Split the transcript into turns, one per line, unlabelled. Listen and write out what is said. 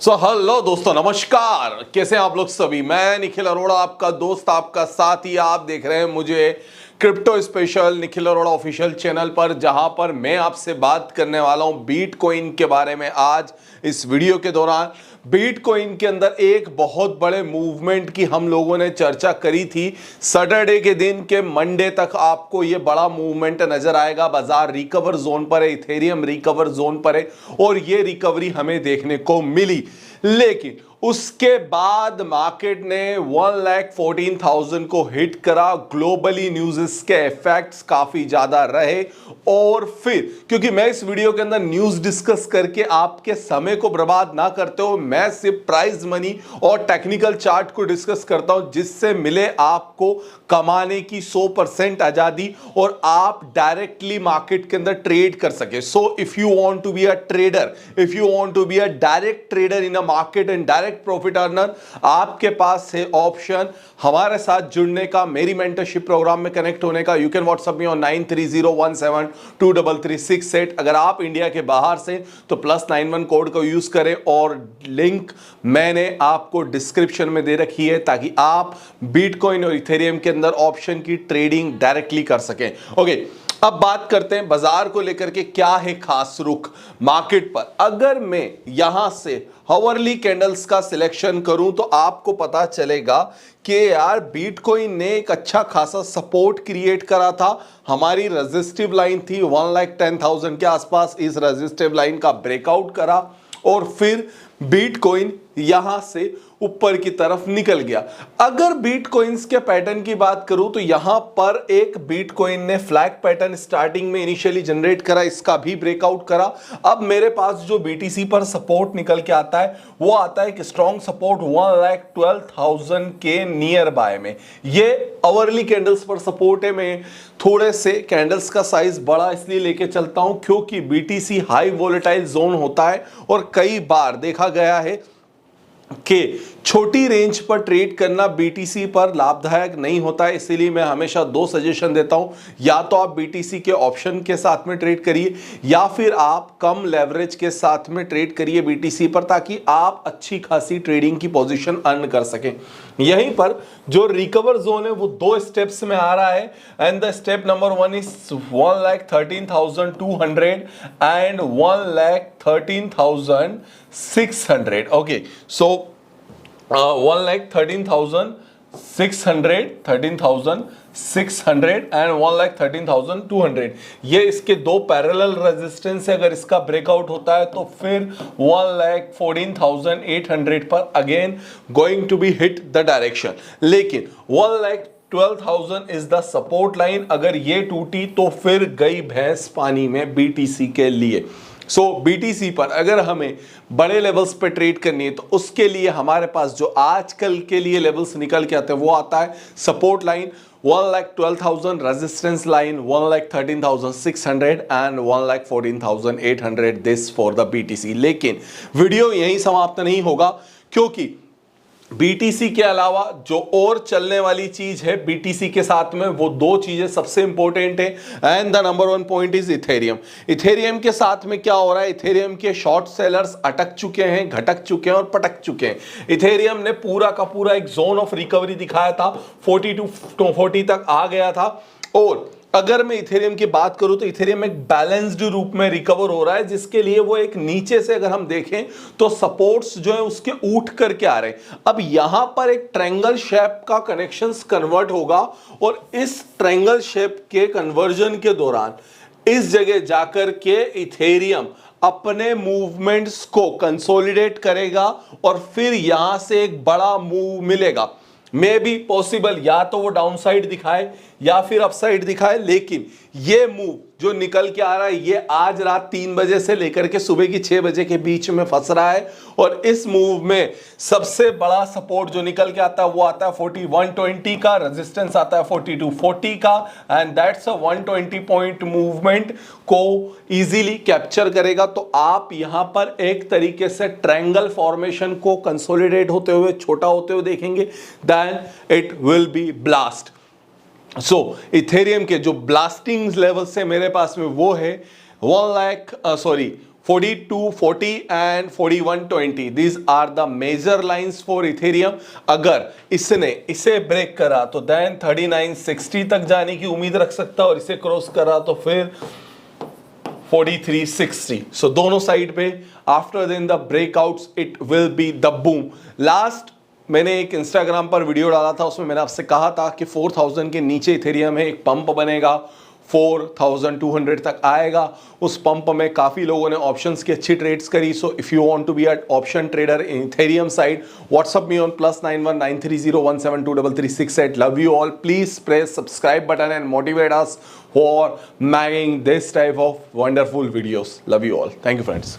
Hello दोस्तों, नमस्कार। कैसे हैं आप लोग सभी। मैं निखिल अरोड़ा, आपका दोस्त, आपका साथी। आप देख रहे हैं मुझे crypto special Nikhil Arora official channel पर, जहां पर मैं आपसे बात करने वाला हूं बीटकॉइन के बारे में। आज इस वीडियो के दौरान बीटकॉइन के अंदर एक बहुत बड़े मूवमेंट की हम लोगों ने चर्चा करी थी। सैटरडे के दिन के मंडे तक आपको यह बड़ा मूवमेंट नजर आएगा। बाजार रिकवर जोन पर है, इथेरियम रिकवर जोन पर है और यह रिकवरी हमें देखने को मिली। लेकिन उसके बाद मार्केट ने 1,14,000 को हिट करा। ग्लोबली न्यूज़ के इफेक्ट्स काफी ज्यादा रहे और फिर क्योंकि मैं इस वीडियो के अंदर न्यूज़ डिस्कस करके आपके समय को बर्बाद ना करते हो, मैं सिर्फ प्राइस मनी और टेक्निकल चार्ट को डिस्कस करता हूं, जिससे मिले आपको कमाने की 100% आजादी और आप डायरेक्टली मार्केट के अंदर ट्रेड कर सके। So if you want to be a trader, if you want to be a direct trader in a market and direct profit earner, आपके पास है ऑप्शन हमारे साथ जुड़ने का, मेरी मेंटरशिप प्रोग्राम में कनेक्ट होने का। You can WhatsApp me on 9301723368। अगर आप इंडिया के बाहर से तो +91 कोड का यूज करें और लिंक मैंने आपको डिस्क्रिप्शन में दे रखी है, ताकि आप बिटकॉइन और इथेरियम के अंदर ऑप्शन की ट्रेडिंग डायरेक्टली कर सकें। ओके, अब बात करते हैं बाजार को लेकर के क्या है खास रुख मार्केट पर। अगर मैं यहां से हावरली कैंडल्स का सिलेक्शन करूं तो आपको पता चलेगा कि यार बिटकॉइन ने एक अच्छा खासा सपोर्ट क्रिएट करा था। हमारी रेजिस्टिव लाइन थी 1,10,000 के आसपास, इस रेजिस्टिव लाइन का ब्रेकआउट करा और फिर बिटकॉइन यहां से ऊपर की तरफ निकल गया। अगर बिटकॉइंस के पैटर्न की बात करूं तो यहां पर एक बिटकॉइन ने फ्लैग पैटर्न स्टार्टिंग में इनिशियली जनरेट करा, इसका भी ब्रेकआउट करा। अब मेरे पास जो बीटीसी पर सपोर्ट निकल के आता है वो आता है एक स्ट्रॉन्ग सपोर्ट 1,12,000 के नियर बाय में। ये आवरली कैंडल्स पर सपोर्ट है। मैं थोड़े से कैंडल्स का साइज बड़ा इसलिए लेके चलता हूं क्योंकि बीटीसी हाई वोलेटाइल जोन होता है और कई बार देखा गया है कि छोटी रेंज पर ट्रेड करना बीटीसी पर लाभदायक नहीं होता है। इसीलिए मैं हमेशा दो सजेशन देता हूं, या तो आप बीटीसी के ऑप्शन के साथ में ट्रेड करिए या फिर आप कम लेवरेज के साथ में ट्रेड करिए बीटीसी पर, ताकि आप अच्छी खासी ट्रेडिंग की पोजीशन अर्न कर सकें। यहीं पर जो रिकवर जोन है वो दो स्टेप्स में आ रहा है and the step number 1 is 1,13,200 and 1,13,600। Okay, so 1,13,600, 13,600 and 1,13,200, ये इसके दो पैरेलल रेजिस्टेंस है। अगर इसका ब्रेकआउट होता है तो फिर 1,14,800 पर again going to be hit the direction. लेकिन 1,12,000 इज द सपोर्ट लाइन। अगर ये टूटी तो फिर गई भैंस पानी में बीटीसी के लिए। सो बीटीसी पर अगर हमें बड़े लेवल्स पे ट्रेड करनी है तो उसके लिए हमारे पास जो आजकल के लिए लेवल्स निकल के आते हैं वो आता है support line 1,12,000, resistance line 1,13,600 and 1,14,800, this for the BTC. लेकिन वीडियो यहीं समाप्त नहीं होगा, क्योंकि बीटीसी के अलावा जो और चलने वाली चीज है बीटीसी के साथ में, वो दो चीजें सबसे इंपॉर्टेंट है and the number 1 point is Ethereum. Ethereum के साथ में क्या हो रहा है, इथेरियम के शॉर्ट सेलर्स अटक चुके हैं, घटक चुके हैं और पटक चुके हैं। इथेरियम ने पूरा का पूरा एक जोन ऑफ रिकवरी दिखाया था, 4240 तक आ गया था। और अगर मैं इथेरियम की बात करूं तो इथेरियम एक बैलेंस्ड रूप में रिकवर हो रहा है, जिसके लिए वो एक नीचे से अगर हम देखें तो सपोर्ट्स जो है उसके उठ करके आ रहे हैं। अब यहां पर एक ट्रायंगल शेप का कनेक्शंस कन्वर्ट होगा और इस ट्रायंगल शेप के कन्वर्जन के दौरान इस जगह जाकर के इथेरियम अपने मूवमेंट्स को कंसोलिडेट करेगा और फिर यहां से एक बड़ा मूव मिलेगा। मे बी पॉसिबल या तो वो डाउन साइड दिखाए या फिर अपसाइड दिखाए, लेकिन ये मूव जो निकल के आ रहा है ये आज रात 3 बजे से लेकर के सुबह की 6 बजे के बीच में फंस रहा है। और इस मूव में सबसे बड़ा सपोर्ट जो निकल के आता है वो आता है 4120 का, रेजिस्टेंस आता है 4240 का and that's a 120 point movement को इजीली कैप्चर करेगा। तो आप यहां पर एक तरीके से ट्रायंगल फॉर्मेशन को कंसोलिडेट होते हुए, छोटा होते हुए देखेंगे, then it will be blast. So Ethereum के जो ब्लास्टिंग लेवल से मेरे पास में वो है 1,00,000 4240 and 4120, these are the major lines for Ethereum. अगर इसने इसे ब्रेक करा तो देन 3960 तक जाने की उम्मीद रख सकता है, और इसे क्रॉस करा तो फिर 4360. सो दोनों साइड पे after then the breakouts it will be the boom. लास्ट मैंने एक इंस्टाग्राम पर वीडियो डाला था, उसमें मैंने आपसे कहा था कि 4000 के नीचे इथेरियम है, एक पंप बनेगा 4200 तक आएगा. उस पंप में काफी लोगों ने ऑप्शंस की अच्छी ट्रेड्स करी. So if you want to be an option trader in Ethereum side, WhatsApp me on +919301723368. Love you all. Please press subscribe button and motivate us for making this type of wonderful videos. Love you all. Thank you, friends.